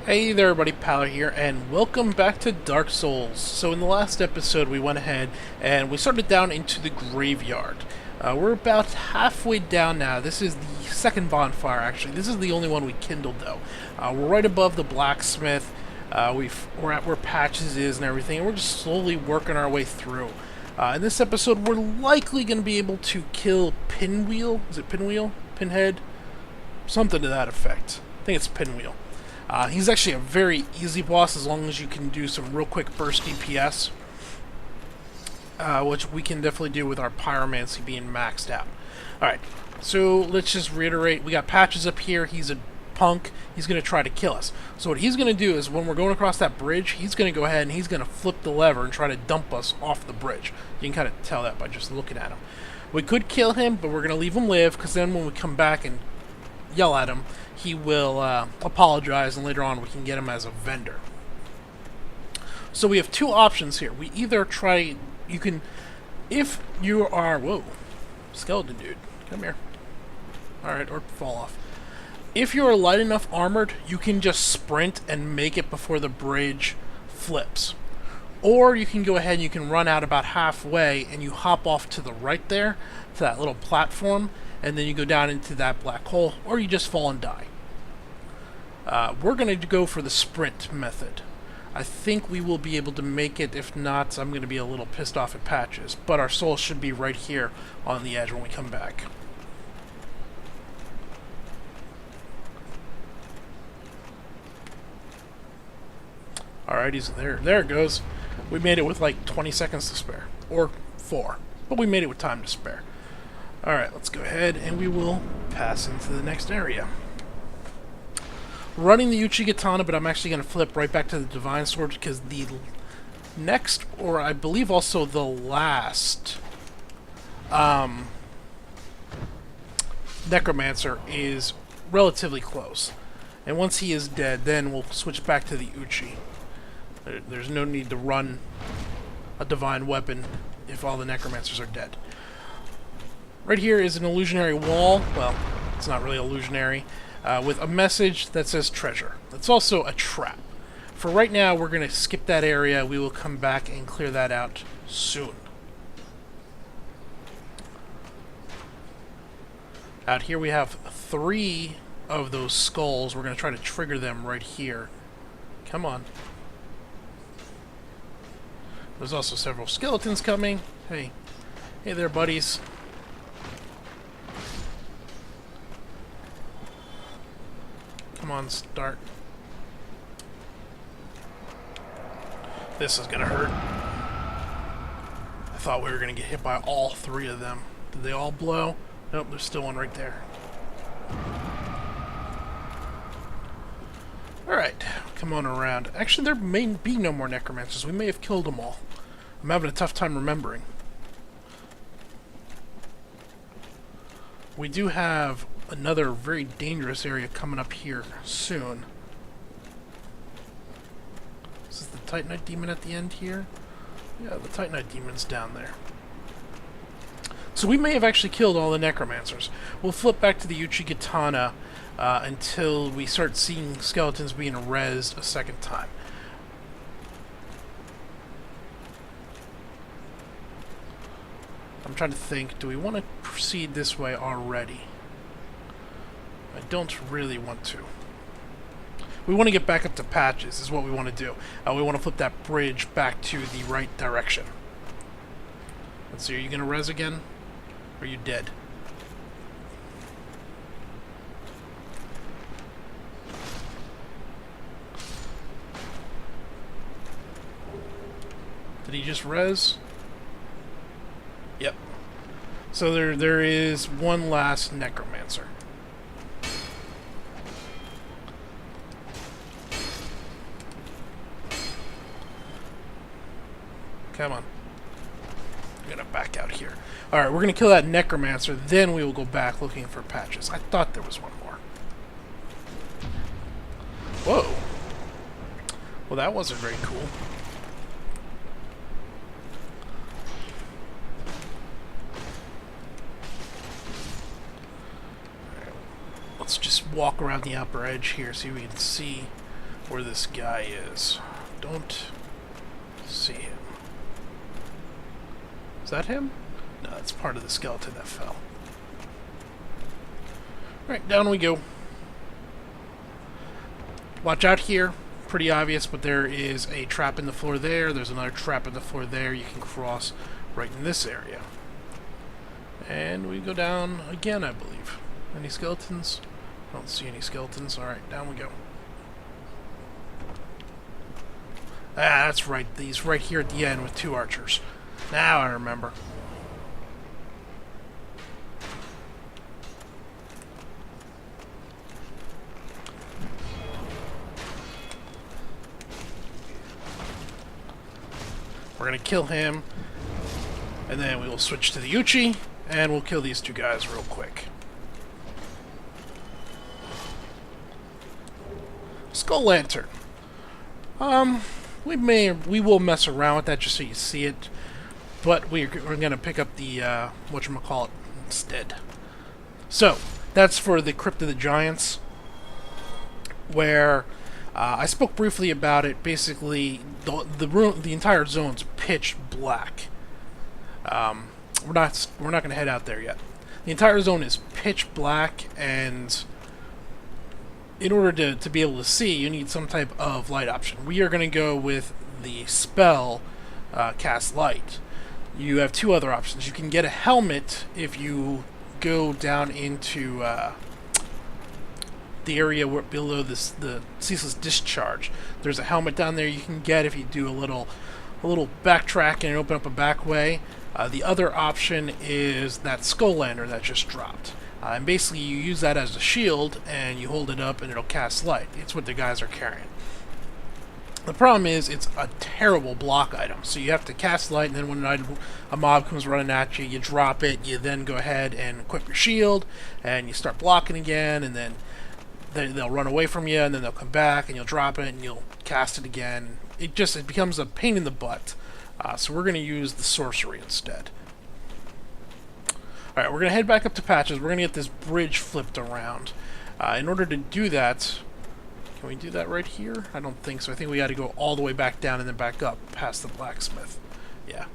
Hey there everybody, Pal here, and welcome back to Dark Souls. So in the last episode we went ahead and we started down into the graveyard. We're about halfway down now. This is the second bonfire actually. This is the only one we kindled though. We're right above the blacksmith. We're at where Patches is and everything, and we're just slowly working our way through. In this episode we're likely going to be able to kill Pinwheel. Is it Pinwheel? Pinhead? Something to that effect. I think it's Pinwheel. He's actually a very easy boss as long as you can do some real quick burst DPS, which we can definitely do with our pyromancy being maxed out. Alright, so let's just reiterate. We got Patches up here. He's a punk. He's going to try to kill us. So what he's going to do is when we're going across that bridge, he's going to go ahead and he's going to flip the lever and try to dump us off the bridge. You can kind of tell that by just looking at him. We could kill him, but we're going to leave him live, because then when we come back and yell at him, he will apologize, and later on we can get him as a vendor. So we have two options here. We either try, you can, if you are, whoa, skeleton dude, come here. Alright, or fall off. If you are light enough armored, you can just sprint and make it before the bridge flips. Or you can go ahead and you can run out about halfway and you hop off to the right there, to that little platform, and then you go down into that black hole, or you just fall and die. We're going to go for the sprint method. I think we will be able to make it. If not, I'm going to be a little pissed off at Patches. But our soul should be right here on the edge when we come back. Alright, he's there. There it goes. We made it with like 20 seconds to spare. Or 4. But we made it with time to spare. Alright, let's go ahead and we will pass into the next area. Running the Uchigatana, but I'm actually going to flip right back to the Divine Sword, because the next, or I believe also the last, Necromancer is relatively close. And once he is dead, then we'll switch back to the Uchi. There's no need to run a Divine Weapon if all the Necromancers are dead. Right here is an illusionary wall. Well, it's not really illusionary. With a message that says treasure. It's also a trap. For right now, we're going to skip that area. We will come back and clear that out soon. Out here we have 3 of those skulls. We're going to try to trigger them right here. Come on. There's also several skeletons coming. Hey. Hey there, buddies. Come on, start. This is gonna hurt. I thought we were gonna get hit by all 3 of them. Did they all blow? Nope, there's still one right there. Alright, come on around. Actually, there may be no more necromancers. We may have killed them all. I'm having a tough time remembering. We do have another very dangerous area coming up here soon. Is this the Titanite Demon at the end here? Yeah, the Titanite Demon's down there. So we may have actually killed all the Necromancers. We'll flip back to the Uchigatana until we start seeing skeletons being rezzed a second time. I'm trying to think, do we want to proceed this way already? I don't really want to. We want to get back up to Patches, is what we want to do. We want to flip that bridge back to the right direction. Let's see, are you going to res again? Or are you dead? Did he just res? Yep. So there is one last Necromancer. Come on. I'm gonna back out here. Alright, we're gonna kill that Necromancer, then we will go back looking for Patches. I thought there was one more. Whoa. Well, that wasn't very cool. Let's just walk around the upper edge here, see if we can see where this guy is. Don't see him. Is that him? No, that's part of the skeleton that fell. Alright, down we go. Watch out here. Pretty obvious, but there is a trap in the floor there. There's another trap in the floor there. You can cross right in this area. And we go down again, I believe. Any skeletons? I don't see any skeletons. Alright, down we go. Ah, that's right. He's right here at the end with 2 archers. Now I remember. We're gonna kill him, and then we will switch to the Uchi, and we'll kill these 2 guys real quick. Skull Lantern. We will mess around with that just so you see it, but we're gonna pick up the whatchamacallit instead. So that's for the Crypt of the Giants, where I spoke briefly about it. Basically, the entire zone's pitch black. We're not going to head out there yet. The entire zone is pitch black, and in order to be able to see, you need some type of light option. We are going to go with the spell Cast Light. You have 2 other options. You can get a helmet if you go down into the area below the ceaseless discharge. There's a helmet down there you can get if you do a little backtrack and open up a back way. The other option is that skull lantern that just dropped. And basically you use that as a shield and you hold it up and it'll cast light. It's what the guys are carrying. The problem is it's a terrible block item. So you have to cast light, and then when a mob comes running at you, you drop it, you then go ahead and equip your shield and you start blocking again, and then they'll run away from you, and then they'll come back, and you'll drop it, and you'll cast it again. It becomes a pain in the butt. So we're going to use the sorcery instead. Alright, we're going to head back up to Patches. We're going to get this bridge flipped around. In order to do that, can we do that right here? I don't think so. I think we got to go all the way back down and then back up past the blacksmith. Yeah.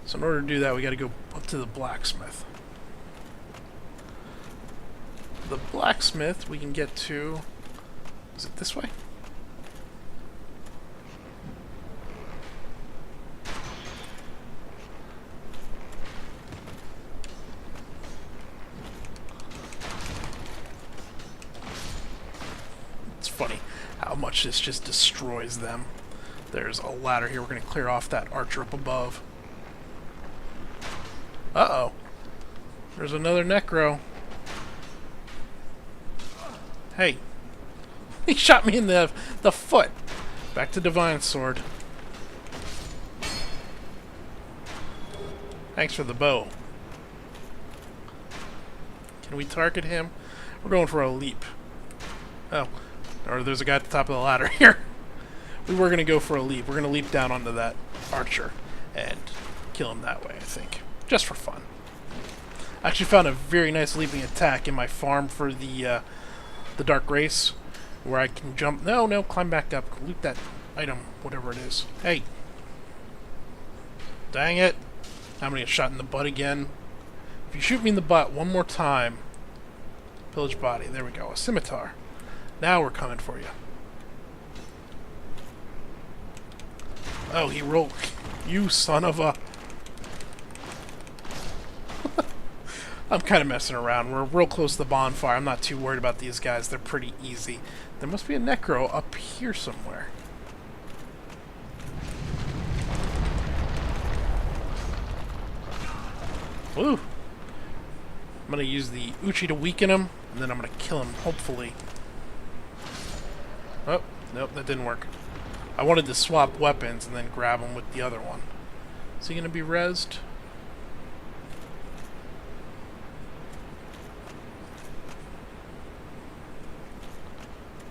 So in order to do that, we got to go up to the blacksmith. The blacksmith we can get to... Is it this way? It's funny how much this just destroys them. There's a ladder here. We're going to clear off that archer up above. Uh-oh. There's another necro. Hey. He shot me in the foot. Back to Divine Sword. Thanks for the bow. Can we target him? We're going for a leap. Oh. Or there's a guy at the top of the ladder here. We were going to go for a leap. We're going to leap down onto that archer and kill him that way, I think. Just for fun. I actually found a very nice leaping attack in my farm for the Dark Race, where I can jump... No, climb back up. Loot that item, whatever it is. Hey. Dang it. I'm going to get shot in the butt again. If you shoot me in the butt one more time... Pillage body. There we go. A scimitar. Now we're coming for you. Oh, he rolled. You son of a... I'm kind of messing around. We're real close to the bonfire. I'm not too worried about these guys. They're pretty easy. There must be a necro up here somewhere. Woo! I'm going to use the Uchi to weaken him, and then I'm going to kill him, hopefully. Oh, nope, that didn't work. I wanted to swap weapons and then grab him with the other one. Is he going to be rezzed?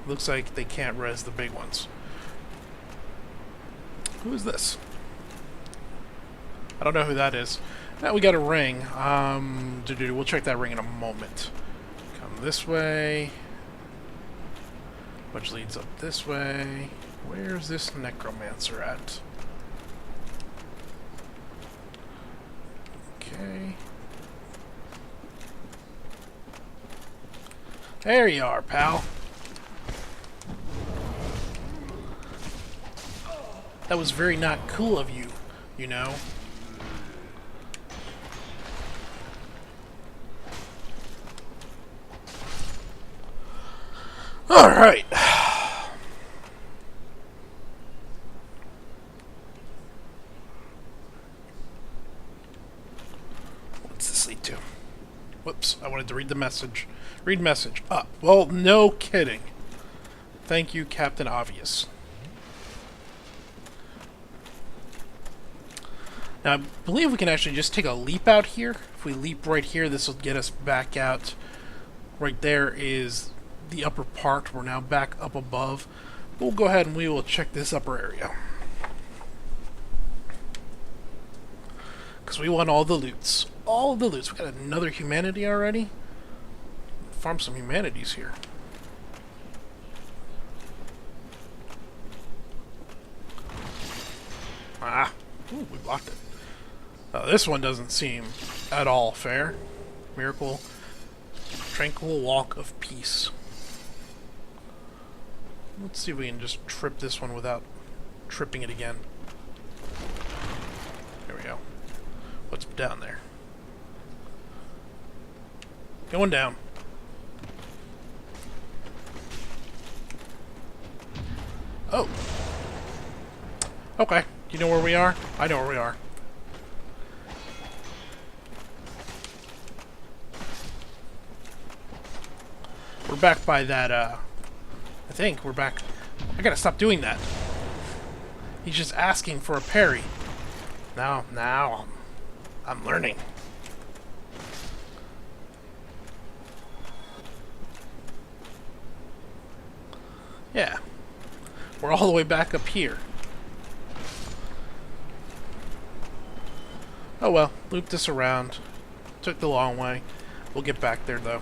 Looks like they can't res the big ones. Who is this? I don't know who that is. Now we got a ring. We'll check that ring in a moment. Come this way. which leads up this way. Where's this necromancer at? Okay. There you are, pal. That was very not cool of you, you know. Alright. What's this lead to? Whoops, I wanted to read the message. Read message. Up. Well, no kidding. Thank you, Captain Obvious. Now, I believe we can actually just take a leap out here. If we leap right here, this will get us back out. Right there is the upper part. We're now back up above. We'll go ahead and we will check this upper area. Because we want all the loots. All the loots. We got another humanity already. Farm some humanities here. Ah. Ooh, we blocked it. This one doesn't seem at all fair. Miracle. Tranquil Walk of Peace. Let's see if we can just trip this one without tripping it again. There we go. What's down there? Going down. Oh. Okay. Do you know where we are? I know where we are. We're back by that, I think we're back. I gotta stop doing that. He's just asking for a parry. Now I'm learning. Yeah. We're all the way back up here. Oh well, loop this around. Took the long way. We'll get back there though.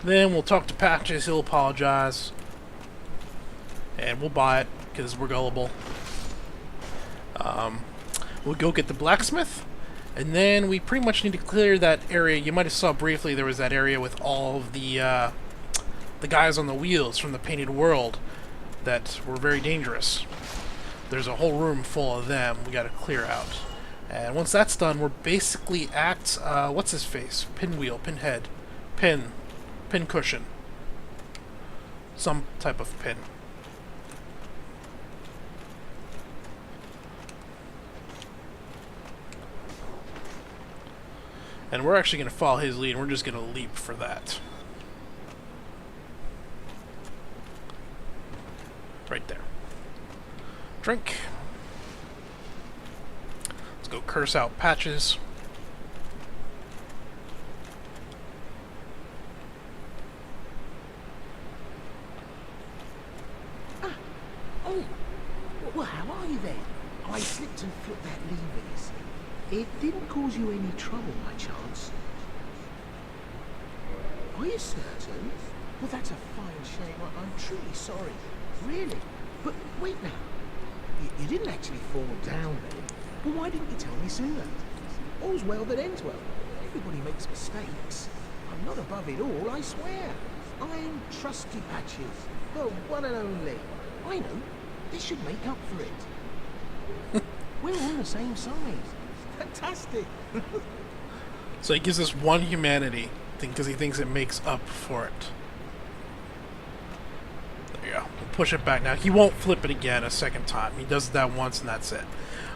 Then we'll talk to Patches, he'll apologize. And we'll buy it, because we're gullible. We'll go get the blacksmith. And then we pretty much need to clear that area. You might have saw briefly there was that area with all of the guys on the wheels from the Painted World that were very dangerous. There's a whole room full of them we gotta clear out. And once that's done, we're basically at, what's his face? Pinwheel, Pinhead, Pin cushion. Some type of pin. And we're actually going to follow his lead, and we're just going to leap for that. Right there. Drink. Let's go curse out Patches. Oh, well, how are you then? I slipped and flipped that levies. It didn't cause you any trouble, by chance? Are you certain? Well, that's a fine shame. I'm truly sorry. Really? But wait now. You didn't actually fall down then. Well, why didn't you tell me sooner? All's well that ends well. Everybody makes mistakes. I'm not above it all, I swear. I'm Trusty Patches, the one and only. I know. This should make up for it. We're on the same side. Fantastic. So he gives us one humanity thing because he thinks it makes up for it. There you go. We'll push it back now. He won't flip it again a second time. He does that once and that's it.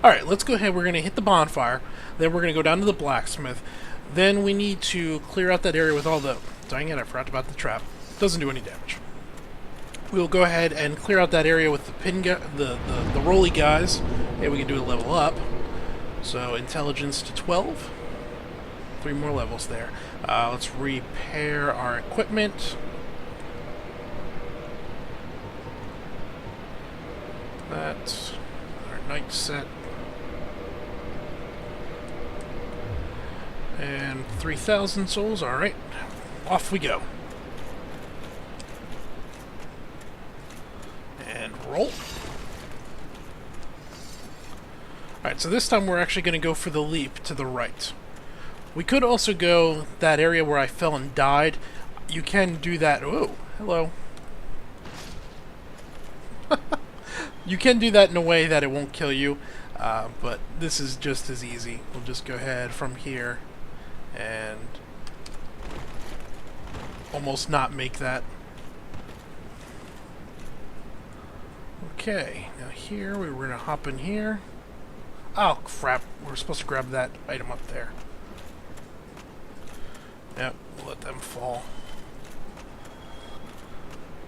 Alright, let's go ahead. We're going to hit the bonfire. Then we're going to go down to the blacksmith. Then we need to clear out that area with all the... Dang it, I forgot about the trap. Doesn't do any damage. We'll go ahead and clear out that area with the the rolly guys. And we can do a level up. So intelligence to 12. 3 more levels there. Let's repair our equipment. That's our night set. And 3,000 souls. Alright. Off we go. roll. Alright, so this time we're actually going to go for the leap to the right. We could also go that area where I fell and died. You can do that. Oh, hello. You can do that in a way that it won't kill you, but this is just as easy. We'll just go ahead from here and almost not make that. Okay, now here we were going to hop in here. Oh, crap. We're supposed to grab that item up there. Yep, we'll let them fall.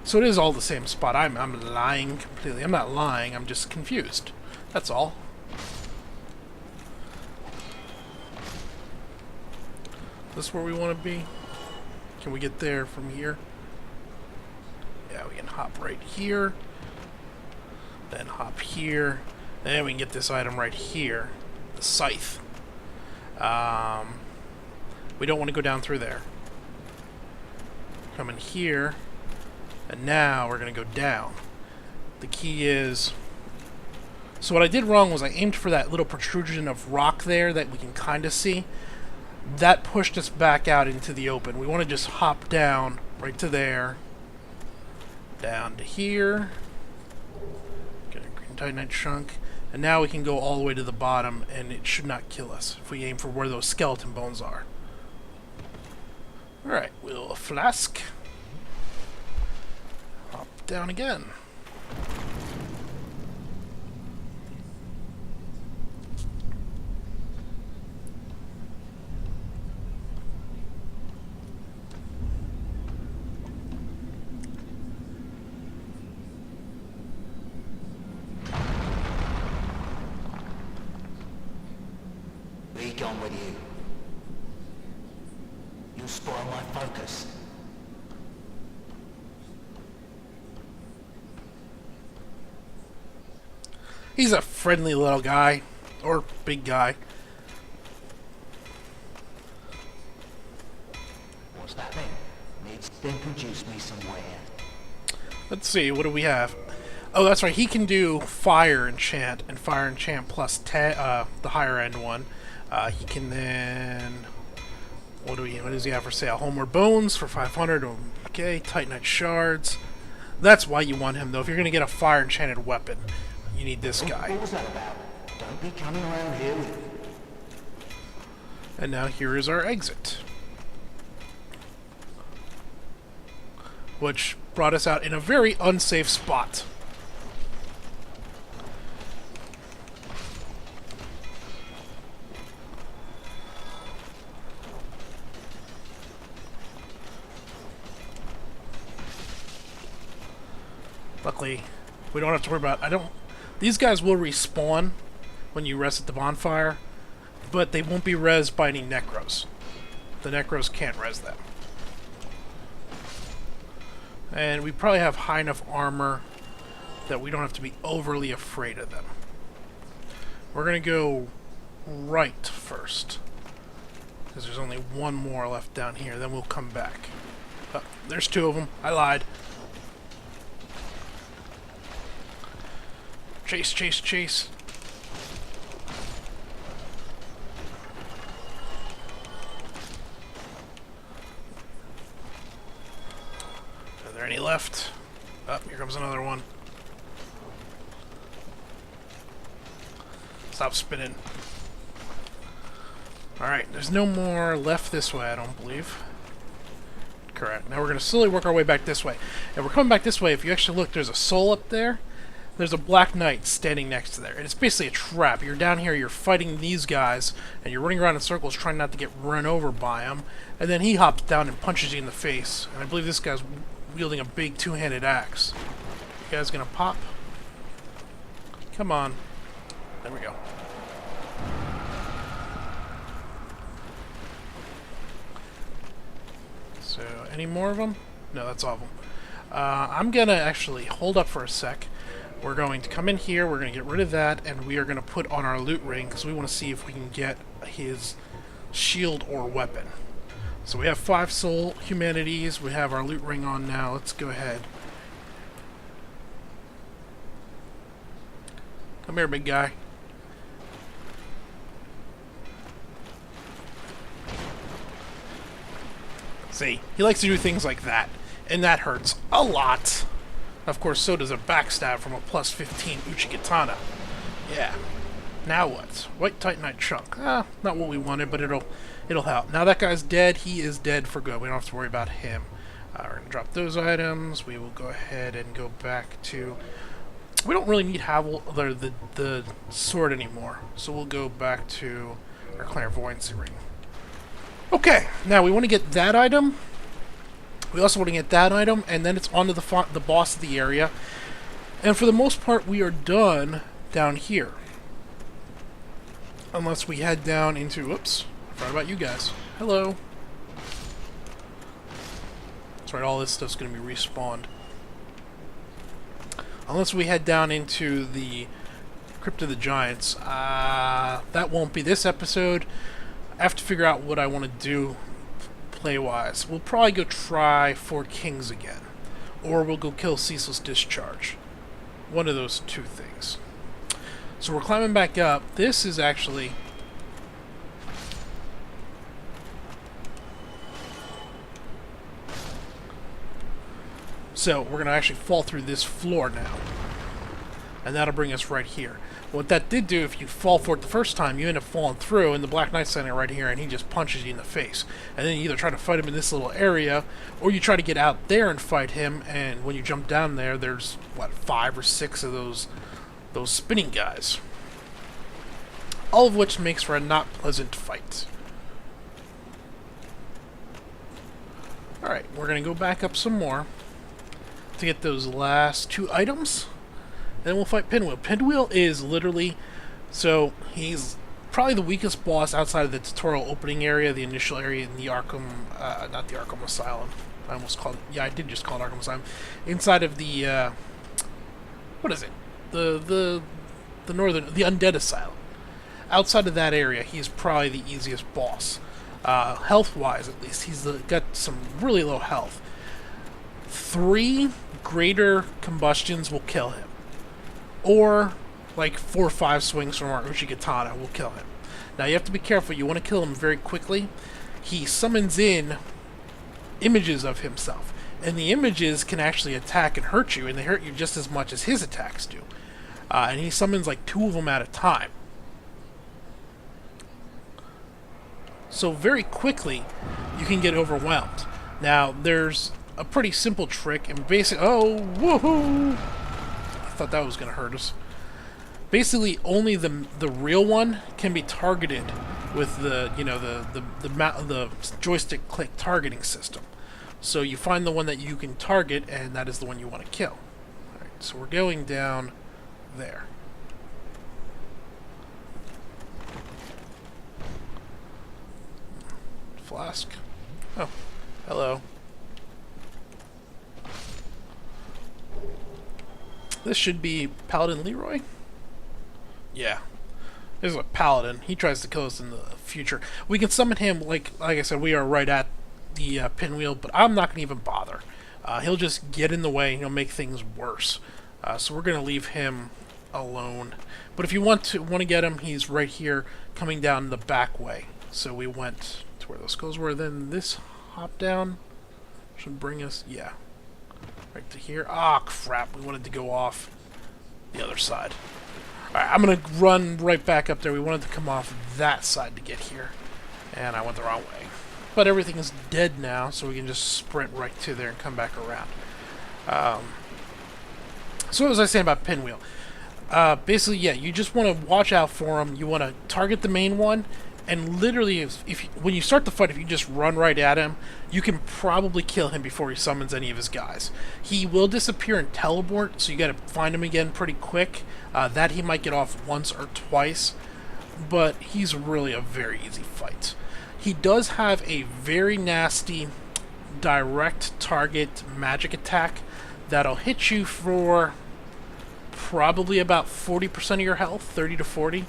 So it is all the same spot. I'm lying completely. I'm not lying, I'm just confused. That's all. Is this where we want to be? Can we get there from here? Yeah, we can hop right here. Then hop here. Then we can get this item right here. The scythe. We don't want to go down through there. Come in here. And now we're going to go down. The key is... So what I did wrong was I aimed for that little protrusion of rock there that we can kind of see. That pushed us back out into the open. We want to just hop down right to there. Down to here. Get a green titanite chunk. And now we can go all the way to the bottom, and it should not kill us if we aim for where those skeleton bones are. Alright, we'll flask. Hop down again. Be gone with you. You'll spoil my focus. He's a friendly little guy. Or big guy. What's that then? Needs to introduce me somewhere. Let's see, what do we have? Oh, that's right, he can do fire enchant, and fire enchant plus the higher end one. He can then... What does he have for sale? Homeward Bones for 500. Okay, Titanite Shards. That's why you want him, though. If you're going to get a fire enchanted weapon, you need this guy. What was that about? Don't be coming around here with... And now here is our exit. Which brought us out in a very unsafe spot. Luckily, we don't have to worry about... These guys will respawn when you rest at the bonfire, but they won't be rezzed by any necros. The necros can't res them. And we probably have high enough armor that we don't have to be overly afraid of them. We're going to go right first, because there's only one more left down here. Then we'll come back. Oh, there's two of them. I lied. Chase, chase, chase. Are there any left? Oh, here comes another one. Stop spinning. Alright, there's no more left this way, I don't believe. Correct. Now we're going to slowly work our way back this way. And we're coming back this way. If you actually look, there's a soul up there. There's a black knight standing next to there. And it's basically a trap. You're down here, you're fighting these guys, and you're running around in circles trying not to get run over by them. And then he hops down and punches you in the face. And I believe this guy's wielding a big two-handed axe. You guys gonna pop? Come on. There we go. So, any more of them? No, that's all of them. I'm gonna actually hold up for a sec. We're going to come in here, we're going to get rid of that, and we are going to put on our loot ring, because we want to see if we can get his shield or weapon. So we have 5 soul humanities, we have our loot ring on now. Let's go ahead. Come here, big guy. See, he likes to do things like that, and that hurts a lot. Of course, so does a backstab from a plus 15 Uchikatana. Yeah. Now what? White Titanite chunk. Not what we wanted, but it'll help. Now that guy's dead. He is dead for good. We don't have to worry about him. We're going to drop those items. We will go ahead and go back to... We don't really need the sword anymore, so we'll go back to our clairvoyancy ring. Okay, now we want to get that item. We also want to get that item, and then it's on to the boss of the area. And for the most part, we are done down here. Unless we head down into... Whoops, I forgot about you guys. Hello. That's right, all this stuff's going to be respawned. Unless we head down into the Crypt of the Giants. That won't be this episode. I have to figure out what I want to do play-wise. We'll probably go try Four Kings again. Or we'll go kill Ceaseless Discharge. One of those two things. So we're climbing back up. This is actually... So we're going to actually fall through this floor now. And that'll bring us right here. What that did do, if you fall for it the first time, you end up falling through, and the Black Knight's standing right here, and he just punches you in the face. And then you either try to fight him in this little area, or you try to get out there and fight him, and when you jump down there, there's, what, 5 or 6 of those spinning guys. All of which makes for a not pleasant fight. Alright, we're going to go back up some more to get those last 2 items. Then we'll fight Pinwheel. Pinwheel is literally... So, he's probably the weakest boss outside of the tutorial opening area, the initial area in the Arkham... not the Arkham Asylum. I almost called it... Yeah, I did just call it Arkham Asylum. Inside of the... what is it? The Undead Asylum. Outside of that area, he's probably the easiest boss. Health-wise, at least. He's got some really low health. 3 greater combustions will kill him. Or, like, 4 or 5 swings from our Uchikatana will kill him. Now, you have to be careful. You want to kill him very quickly. He summons in images of himself. And the images can actually attack and hurt you, and they hurt you just as much as his attacks do. And he summons, like, 2 of them at a time. So, very quickly, you can get overwhelmed. Now, there's a pretty simple trick, and basically... Oh, woohoo! I thought that was going to hurt us. Basically, only the real one can be targeted with the the joystick click targeting system. So you find the one that you can target, and that is the one you want to kill. All right, so we're going down there. Flask. Oh, hello. This should be Paladin Leroy? Yeah. This is a Paladin. He tries to kill us in the future. We can summon him, like I said, we are right at the Pinwheel, but I'm not going to even bother. He'll just get in the way, and he'll make things worse. So we're going to leave him alone. But if you want to get him, he's right here, coming down the back way. So we went to where those skulls were. Then this hop down should bring us... Yeah. Right to here. Ah, crap. We wanted to go off the other side. Alright, I'm going to run right back up there. We wanted to come off that side to get here. And I went the wrong way. But everything is dead now, so we can just sprint right to there and come back around. So what was I saying about Pinwheel? Basically, yeah, you just want to watch out for him. You want to target the main one. And literally, when you start the fight, if you just run right at him, you can probably kill him before he summons any of his guys. He will disappear and teleport, so you got to find him again pretty quick. That he might get off once or twice, but he's really a very easy fight. He does have a very nasty direct target magic attack that'll hit you for probably about 40% of your health, 30 to 40.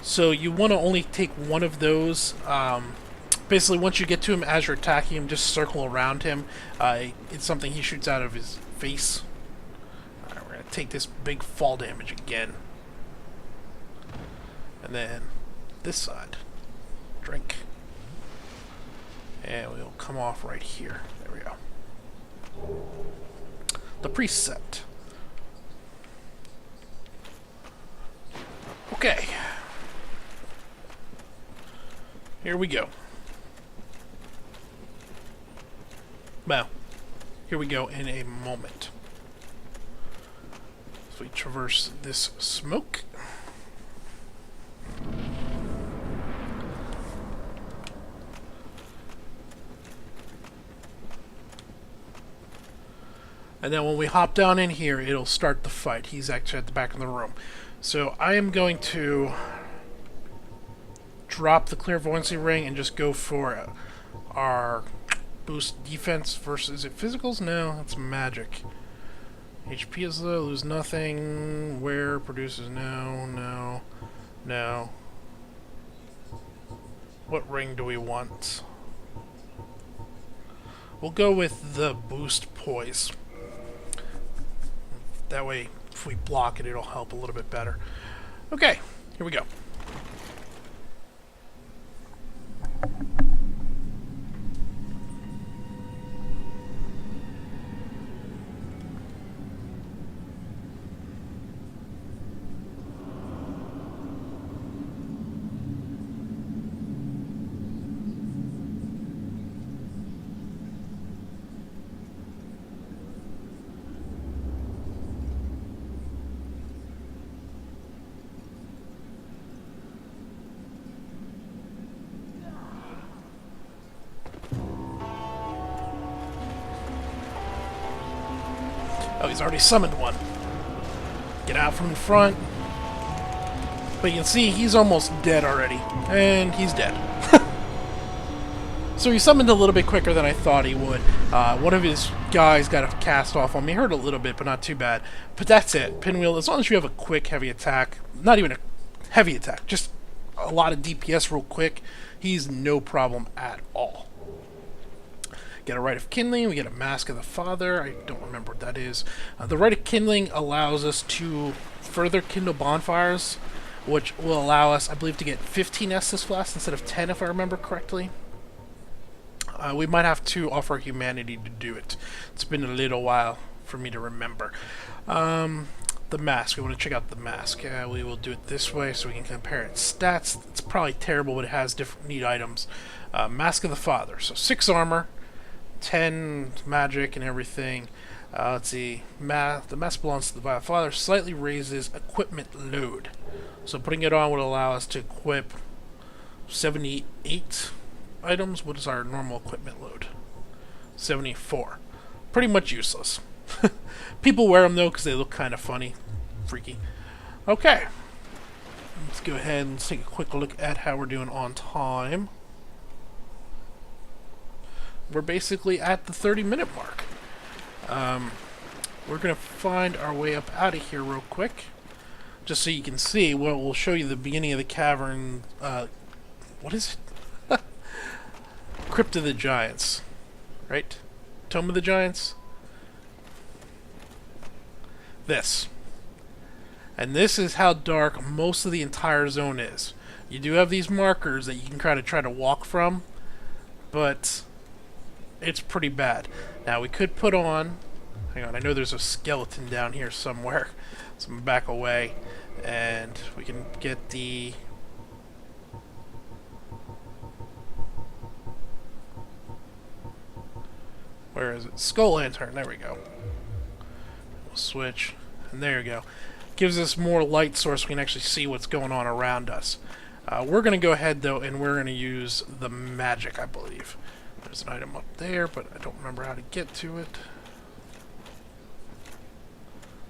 So you want to only take one of those. Basically, once you get to him as you're attacking him, just circle around him. It's something he shoots out of his face. Alright, we're going to take this big fall damage again. And then this side. Drink. And we'll come off right here. There we go. The precept. Okay. Here we go. Well, here we go in a moment. So we traverse this smoke. And then when we hop down in here, it'll start the fight. He's actually at the back of the room. So I am going to drop the clairvoyancy ring and just go for our boost defense versus, is it physicals? No, that's magic. HP is low, lose nothing. Wear produces no. What ring do we want? We'll go with the boost poise. That way, if we block it, it'll help a little bit better. Okay, here we go. Oh, he's already summoned one. Get out from in front. But you can see he's almost dead already. And he's dead. So he summoned a little bit quicker than I thought he would. One of his guys got a cast off on me. Hurt a little bit, but not too bad. But that's it. Pinwheel, as long as you have a quick, heavy attack. Not even a heavy attack. Just a lot of DPS real quick. He's no problem at all. Get a Rite of Kindling, we get a Mask of the Father, I don't remember what that is. The Rite of Kindling allows us to further kindle bonfires, which will allow us, I believe, to get 15 Estus Flasks instead of 10, if I remember correctly. We might have to offer humanity to do it. It's been a little while for me to remember. The mask, we want to check out the mask. We will do it this way so we can compare its stats. It's probably terrible, but it has different neat items. Mask of the Father, so 6 armor. 10 magic and everything. Let's see. The mask belongs to the Father. Slightly raises equipment load. So putting it on would allow us to equip 78 items. What is our normal equipment load? 74. Pretty much useless. People wear them though because they look kind of funny. Freaky. Okay. Let's go ahead and take a quick look at how we're doing on time. We're basically at the 30-minute mark. We're going to find our way up out of here real quick. Just so you can see, we'll show you the beginning of the cavern. What is it? Crypt of the Giants. Right? Tomb of the Giants? This. And this is how dark most of the entire zone is. You do have these markers that you can try to walk from, but it's pretty bad. Now we could put on, hang on, I know there's a skeleton down here somewhere, so I'm back away, and we can get the where is it? Skull Lantern, there we go. We'll switch, and there you go. Gives us more light source, we can actually see what's going on around us. We're going to go ahead though, and we're going to use the magic, I believe. There's an item up there, but I don't remember how to get to it.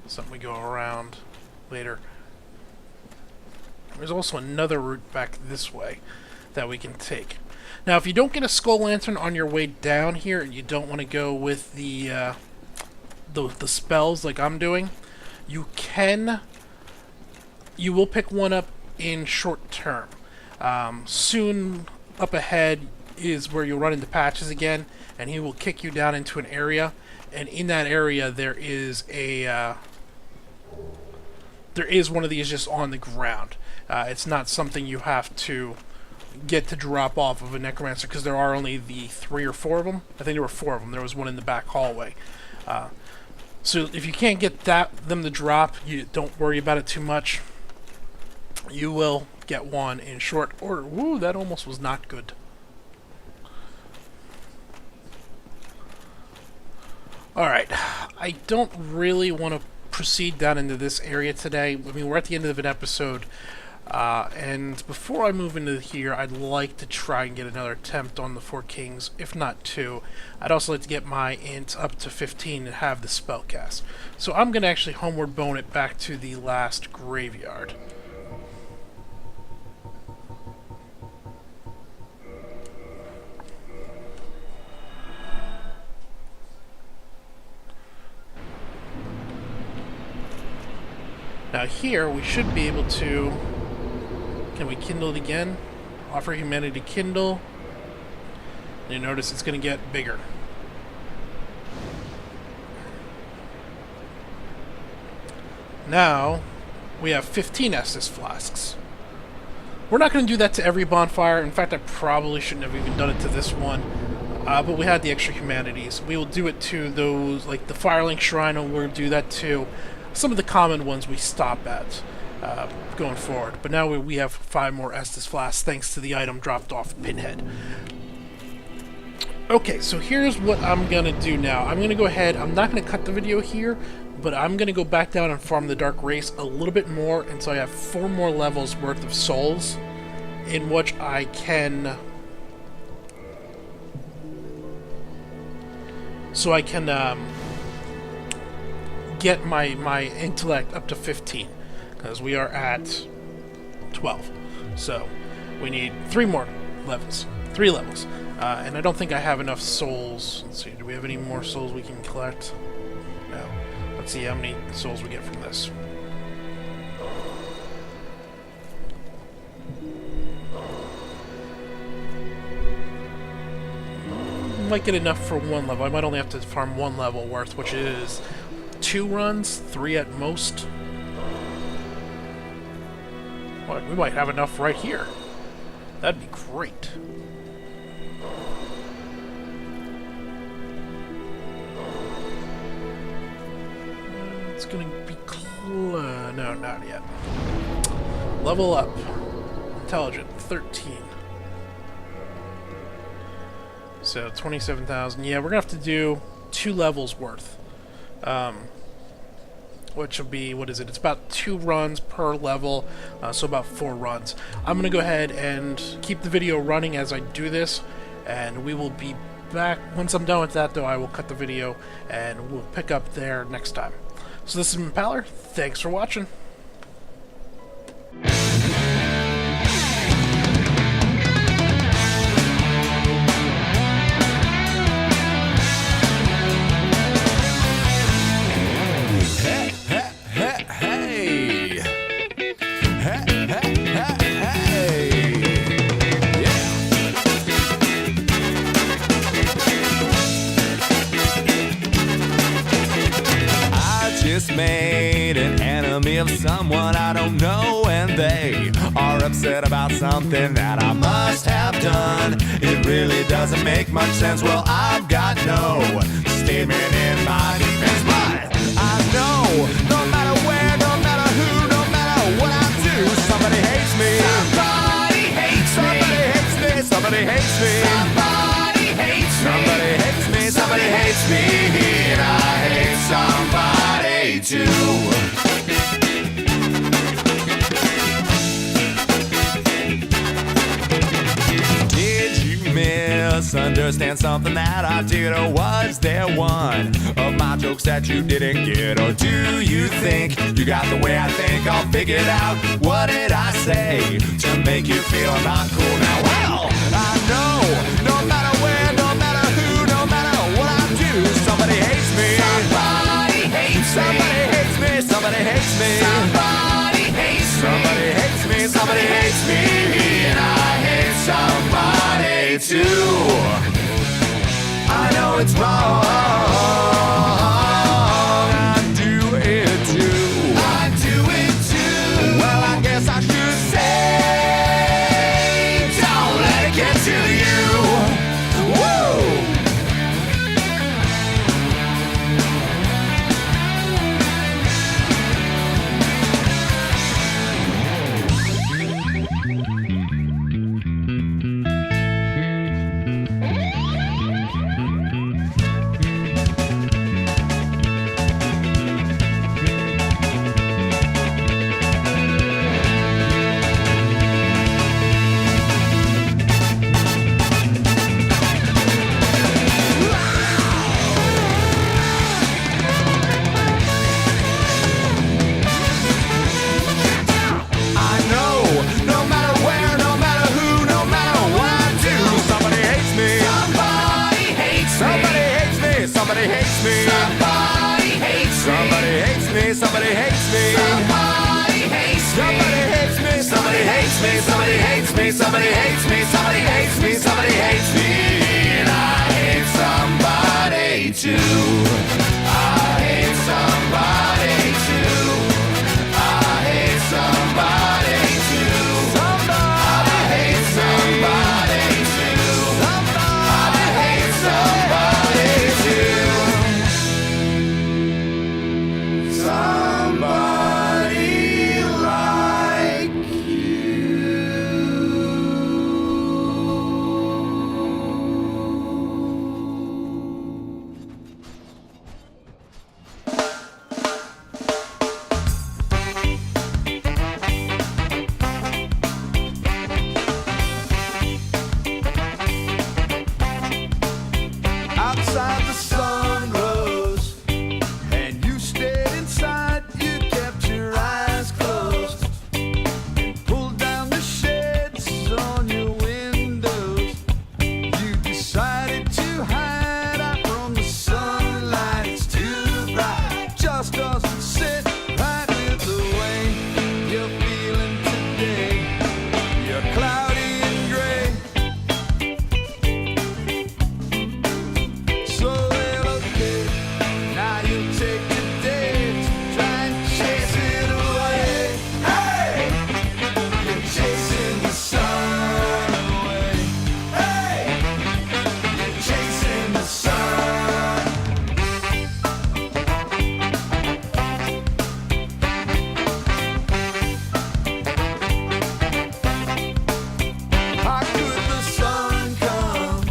Something we go around later. There's also another route back this way that we can take. Now, if you don't get a Skull Lantern on your way down here, and you don't want to go with the spells like I'm doing, you will pick one up in short term. Soon up ahead is where you'll run into Patches again, and he will kick you down into an area, and in that area there is one of these just on the ground, It's not something you have to get to drop off of a necromancer, because there are only the 3 or 4 of them. I think there were 4 of them. There was one in the back hallway. So if you can't get them to drop, you don't worry about it too much. You will get one in short order. Woo, that almost was not good. Alright, I don't really want to proceed down into this area today. I mean, we're at the end of an episode, and before I move into here, I'd like to try and get another attempt on the 4 Kings, if not 2. I'd also like to get my int up to 15 and have the spell cast. So I'm going to actually homeward bone it back to the last graveyard. Now here, we should be able to... Can we kindle it again? Offer humanity to kindle. And you notice it's going to get bigger. Now, we have 15 Estus flasks. We're not going to do that to every bonfire. In fact, I probably shouldn't have even done it to this one. But we had the extra humanities. We will do it to those, like the Firelink Shrine, and we'll do that to some of the common ones we stop at going forward. But now we have 5 more Estus flasks thanks to the item dropped off Pinhead. Okay, so here's what I'm going to do now. I'm going to go ahead, I'm not going to cut the video here, but I'm going to go back down and farm the Dark Race a little bit more until I have 4 more levels worth of souls in which I can... So I can get my intellect up to 15, because we are at 12. So we need 3 more levels. 3 levels. And I don't think I have enough souls. Let's see, do we have any more souls we can collect? No. Let's see how many souls we get from this. Might get enough for 1 level. I might only have to farm 1 level worth, which is 2 runs, 3 at most. Well, we might have enough right here. That'd be great. It's gonna be no, not yet. Level up. Intelligent, 13. So 27,000. Yeah, we're gonna have to do 2 levels worth. Which will be, what is it? It's about 2 runs per level, so about 4 runs. I'm gonna go ahead and keep the video running as I do this, and we will be back. Once I'm done with that, though, I will cut the video, and we'll pick up there next time. So this is Impaler. Thanks for watching. Made an enemy of someone I don't know, and they are upset about something that I must have done. It really doesn't make much sense. Well, I've got no statement in my defense, but I know no matter where, no matter who, no matter what I do, somebody hates me. Somebody hates me. Somebody hates me. Somebody hates me. Somebody hates me. Somebody hates me. Somebody hates me. And I hate somebody too. Did you misunderstand something that I did, or was there one of my jokes that you didn't get? Or do you think you got the way I think? I'll figure it out. What did I say to make you feel I'm not cool now? Well, I know no matter where, no matter who, no matter what I do, somebody hates me. Somebody hates me. Somebody hates me. Somebody hates me. Somebody hates me. Somebody hates me. Somebody hates me. And I hate somebody too. I know it's wrong. I do it too. I do it too. Well, I guess I should say Somebody hates me. Somebody hates me. Somebody hates me. Somebody hates me. Somebody hates me. Somebody hates me. Somebody hates me. Somebody hates me. Somebody hates me. Somebody hates me. And I hate somebody too. I hate somebody too. I hate somebody too. Somebody hates somebody too. Somebody hates somebody too. Somebody like outside the sun rose, and you stayed inside. You kept your eyes closed, pulled down the shades on your windows. You decided to hide out from the sunlight. It's too bright, just doesn't sit right with the way you're feeling today. You're cloudy and gray. So little kid, now you take the day to try and chase it away. Hey, you're chasing the sun away. Hey, you're chasing the sun. How could the sun come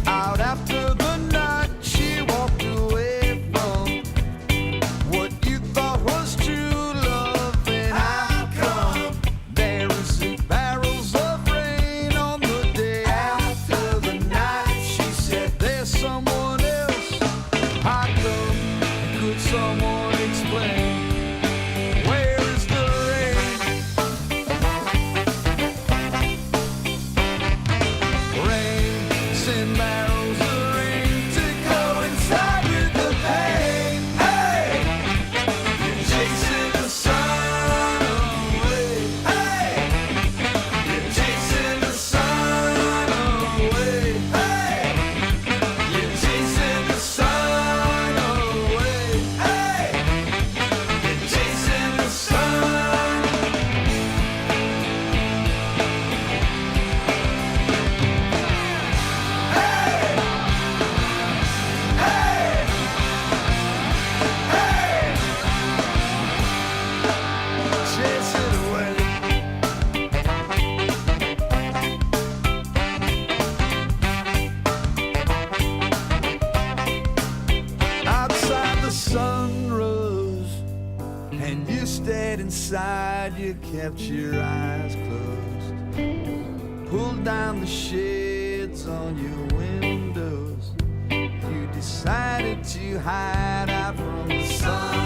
out after the night she walked away from? What you thought was true love, and how come there isn't barrels of rain on the day after the night? She said there's someone else. How come? Could someone explain? Where is the rain? Rain, send barrels of rain to go inside with the pain. Hey, you're chasing the sun away. Hey, you're chasing the sun away. Hey, you're chasing the sun away. Hey, you're chasing the sun. Chase it away. Outside the sun rose, and you stayed inside. You kept your eyes closed, pulled down the shades on your windows. You decided to hide out from the sun.